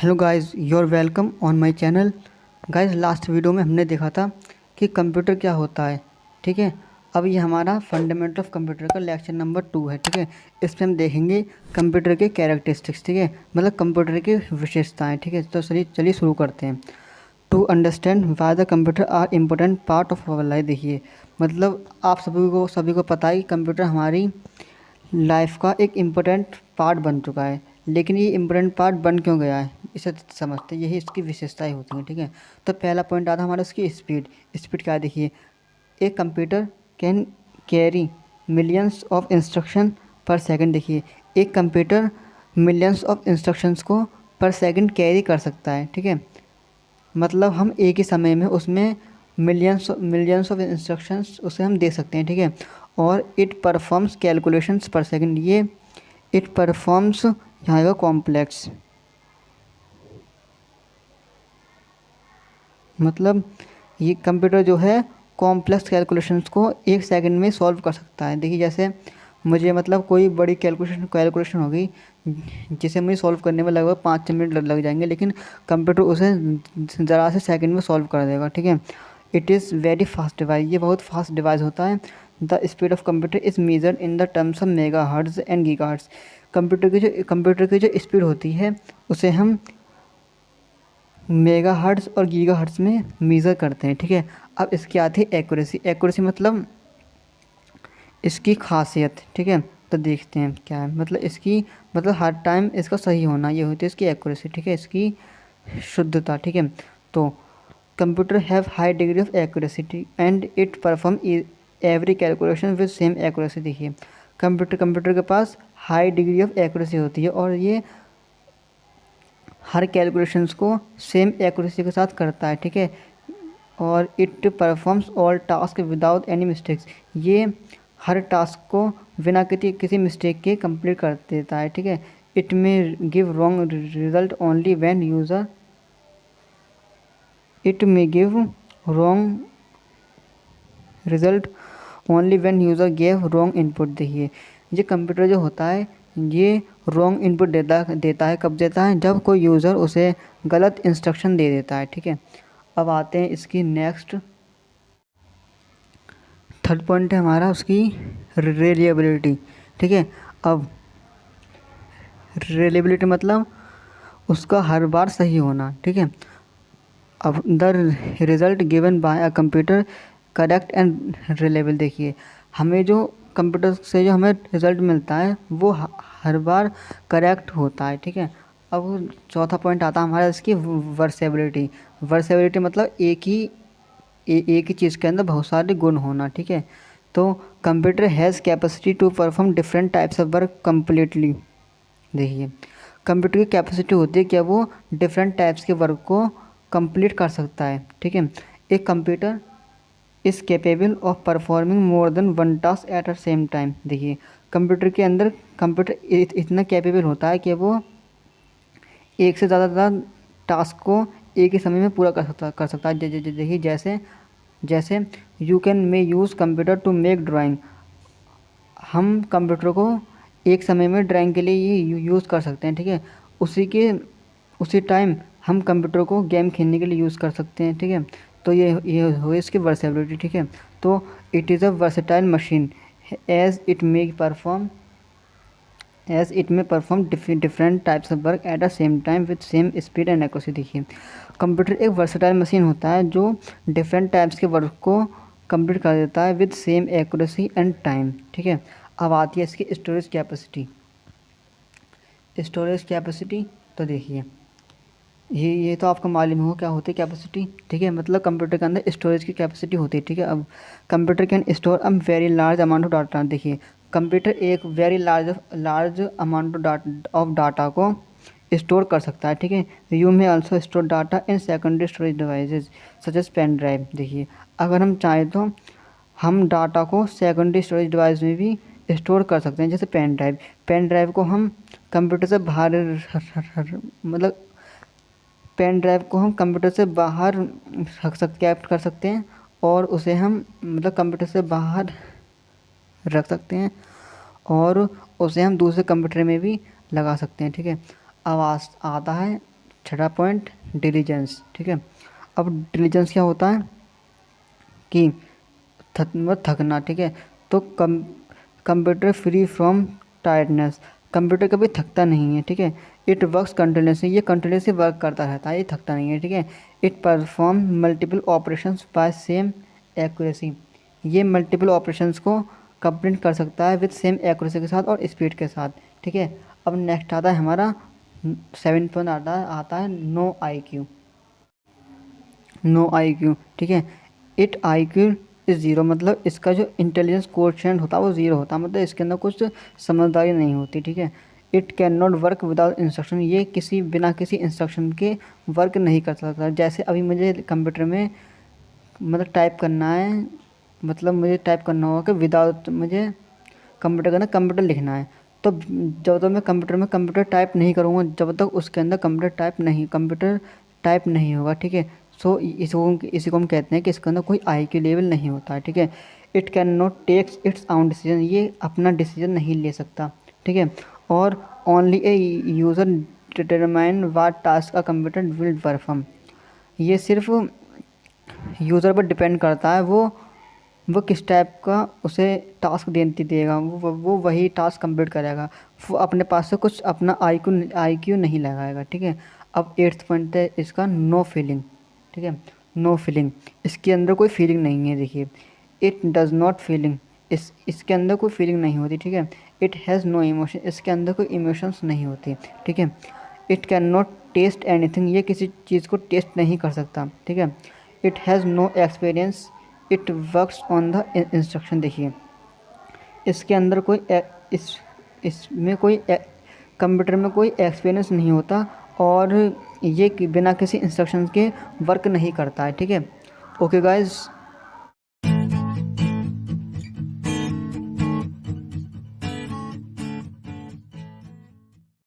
Hello guys, your welcome on my channel. Guys, last video में हमने देखा था कि कंप्यूटर क्या होता है। ठीक है, अब ये हमारा फंडामेंटल ऑफ कंप्यूटर का लेक्चर नंबर 2 है। ठीक है, इसमें हम देखेंगे कंप्यूटर के कैरेक्टरिस्टिक्स। ठीक है, मतलब कंप्यूटर की विशेषताएं। ठीक है, तो चलिए चलिए शुरू करते हैं। To understand why the computer are important part of our life. देखिए, मतलब आप सभी को पता है कि कंप्यूटर हमारी लाइफ का एक इम्पोर्टेंट पार्ट बन चुका है। लेकिन ये इम्पोर्टेंट पार्ट बन क्यों गया है, इसे समझते हैं। यही इसकी विशेषताएं होती हैं। ठीक है, तो पहला पॉइंट आता है हमारा इसकी स्पीड। स्पीड क्या है, देखिए, एक computer can carry millions of instruction पर सेकंड। देखिए, एक कंप्यूटर मिलियंस ऑफ इंस्ट्रक्शंस को पर सेकंड कैरी कर सकता है। ठीक है, मतलब हम एक ही समय में उसमें मिलियंस ऑफ इंस्ट्रक्शंस उसे हम दे सकते हैं। ठीक है, और इट परफॉर्म्स कैलकुलेशंस पर सेकंड। ये इट परफॉर्म्स यहाँ का कॉम्प्लेक्स, मतलब ये कंप्यूटर जो है कॉम्प्लेक्स कैलकुलेशंस को एक सेकंड में सॉल्व कर सकता है। देखिए, जैसे मुझे मतलब कोई बड़ी कैलकुलेशन होगी जिसे मुझे सॉल्व करने में लगभग 5-6 मिनट लग जाएंगे, लेकिन कंप्यूटर उसे ज़रा से सेकंड में सॉल्व कर देगा। ठीक है, it is very fast device. ये बहुत फास्ट डिवाइस होता है। The speed of computer is measured in the terms of mega hertz and giga hertz. Computer की जो स्पीड होती है उसे हम मेगा हर्ट्ज़ और गीगा हर्ट्ज़ में मेज़र करते हैं। ठीक है, अब इसकी आती है एक्यूरेसी। एक्यूरेसी मतलब इसकी खासियत। ठीक है, तो देखते हैं क्या है। मतलब इसकी मतलब हर टाइम इसका सही होना, ये होती है इसकी एक्यूरेसी। ठीक है, इसकी शुद्धता। ठीक है, तो computer have high degree of accuracy and it perform every calculation with same accuracy. देखिए, कंप्यूटर के पास हाई डिग्री ऑफ एक्यूरेसी होती है और ये हर कैलकुलेशंस को सेम एक्यूरेसी के साथ करता है। ठीक है, और it performs all task without any mistakes. ये हर टास्क को बिना किसी मिस्टेक के कंप्लीट कर देता है। ठीक है, it may give wrong result only when user it may give wrong result only when user gave wrong input. देखिए, ये कंप्यूटर जो होता है ये रॉन्ग इनपुट देता है। कब देता है, जब कोई यूज़र उसे गलत इंस्ट्रक्शन दे देता है। ठीक है, अब आते हैं इसकी नेक्स्ट थर्ड पॉइंट है हमारा उसकी रिलायबिलिटी। ठीक है, अब रिलायबिलिटी मतलब उसका हर बार सही होना। ठीक है, अब the result given by a computer correct and reliable. देखिए, हमें जो कंप्यूटर से जो हमें रिज़ल्ट मिलता है वो हर बार करेक्ट होता है। ठीक है, अब चौथा पॉइंट आता है हमारा इसकी वर्सेबिलिटी। वर्सेबिलिटी मतलब एक ही चीज़ के अंदर बहुत सारे गुण होना। ठीक है, तो computer has capacity to perform different types of work completely. देखिए, कंप्यूटर की कैपेसिटी होती है कि वो डिफरेंट टाइप्स के वर्क को कंप्लीट कर सकता है। ठीक है, एक computer is capable of performing more than one task at a same time. देखिए, कंप्यूटर के अंदर कंप्यूटर इतना कैपेबल होता है कि वो एक से ज़्यादा टास्क को एक ही समय में पूरा कर सकता है। देखिए, जैसे जैसे you can may use computer to make drawing. हम कंप्यूटर को एक समय में ड्राइंग के लिए ये यूज़ कर सकते हैं। ठीक है, उसी टाइम हम कंप्यूटर को गेम खेलने के लिए यूज़ कर सकते हैं। ठीक है, तो ये हो इसकी वर्सेबिलिटी। ठीक है, तो it is a versatile machine as it may perform different types of work at the same time with same speed and accuracy. देखिए, कंप्यूटर एक वर्सेटाइल मशीन होता है जो डिफरेंट टाइप्स के वर्क को कंप्लीट कर देता है with same accuracy and time. ठीक है, अब आती है इसकी स्टोरेज कैपेसिटी। स्टोरेज कैपेसिटी तो देखिए, ये तो आपको मालूम हो क्या होती है कैपेसिटी। ठीक है, मतलब कंप्यूटर के अंदर स्टोरेज की कैपेसिटी होती है। ठीक है, अब computer can store a very large amount of data. देखिए, कंप्यूटर एक very large amount of data को स्टोर कर सकता है। ठीक है, you may also store data in secondary storage devices such as pen drive. देखिए, अगर हम चाहें तो हम डाटा को सेकेंडरी स्टोरेज डिवाइस में भी स्टोर कर सकते हैं, जैसे पेन ड्राइव। पेन ड्राइव को हम कंप्यूटर से बाहर मतलब पेन ड्राइव को हम कंप्यूटर से बाहर कैप्ट कर सकते हैं और उसे हम मतलब कंप्यूटर से बाहर रख सकते हैं और उसे हम दूसरे कंप्यूटर में भी लगा सकते हैं। ठीक है, अब आता है छठा पॉइंट डिलीजेंस, ठीक है। अब डिलीजेंस क्या होता है कि थकना, ठीक है। तो computer free from tiredness, computer कभी थकता नहीं है, ठीक है। इट वर्क्स कंटिन्यूसली, ये कंटिन्यूसली वर्क करता रहता है, ये थकता नहीं है, ठीक है। It perform multiple operations by same accuracy, ये मल्टीपल ऑपरेशंस को कंप्लीट कर सकता है विद सेम एक्यूरेसी के साथ और स्पीड के साथ, ठीक है। अब नेक्स्ट आता है हमारा 7 पॉइंट आता है no I Q, no I Q, ठीक है। It I Q is zero, मतलब इसका जो इंटेलिजेंस कोएफिशिएंट होता है वो ज़ीरो होता है, मतलब इसके अंदर कुछ समझदारी नहीं होती, ठीक है। It can not work without instruction, ये बिना किसी इंस्ट्रक्शन के वर्क नहीं कर सकता। जैसे अभी मुझे कंप्यूटर में मतलब टाइप करना है, मतलब मुझे टाइप करना होगा कि विदाउट, मुझे कंप्यूटर लिखना है, तो जब तक मैं कंप्यूटर टाइप नहीं करूँगा, जब तक उसके अंदर कंप्यूटर टाइप नहीं होगा, ठीक है। सो इसी को हम कहते हैं कि इसके अंदर कोई आई क्यू लेवल नहीं होता है, ठीक है। It can not takes its own decision, ये अपना डिसीजन नहीं ले सकता, ठीक है। और only a user determine what task a computer will perform, ये सिर्फ यूज़र पर डिपेंड करता है, वो किस टाइप का उसे टास्क देगा, वो वही टास्क कंप्लीट करेगा, वो अपने पास से कुछ अपना आई क्यू नहीं लगाएगा, ठीक है। अब 8th पॉइंट है इसका नो फीलिंग, ठीक है। नो फीलिंग, इसके अंदर कोई फीलिंग नहीं है, देखिए। इट डज़ नॉट फीलिंग, इसके अंदर कोई फीलिंग नहीं होती, ठीक है। इट हैज़ नो इमोशन, इसके अंदर कोई इमोशंस नहीं होती, ठीक है। It can not taste anything, ये किसी चीज़ को टेस्ट नहीं कर सकता, ठीक है। It has no experience, it works on the instruction, देखिए इसके अंदर इसमें कोई कंप्यूटर में कोई एक्सपीरियंस नहीं होता और ये बिना किसी इंस्ट्रक्शन के वर्क नहीं करता है, ठीक है। Okay guys,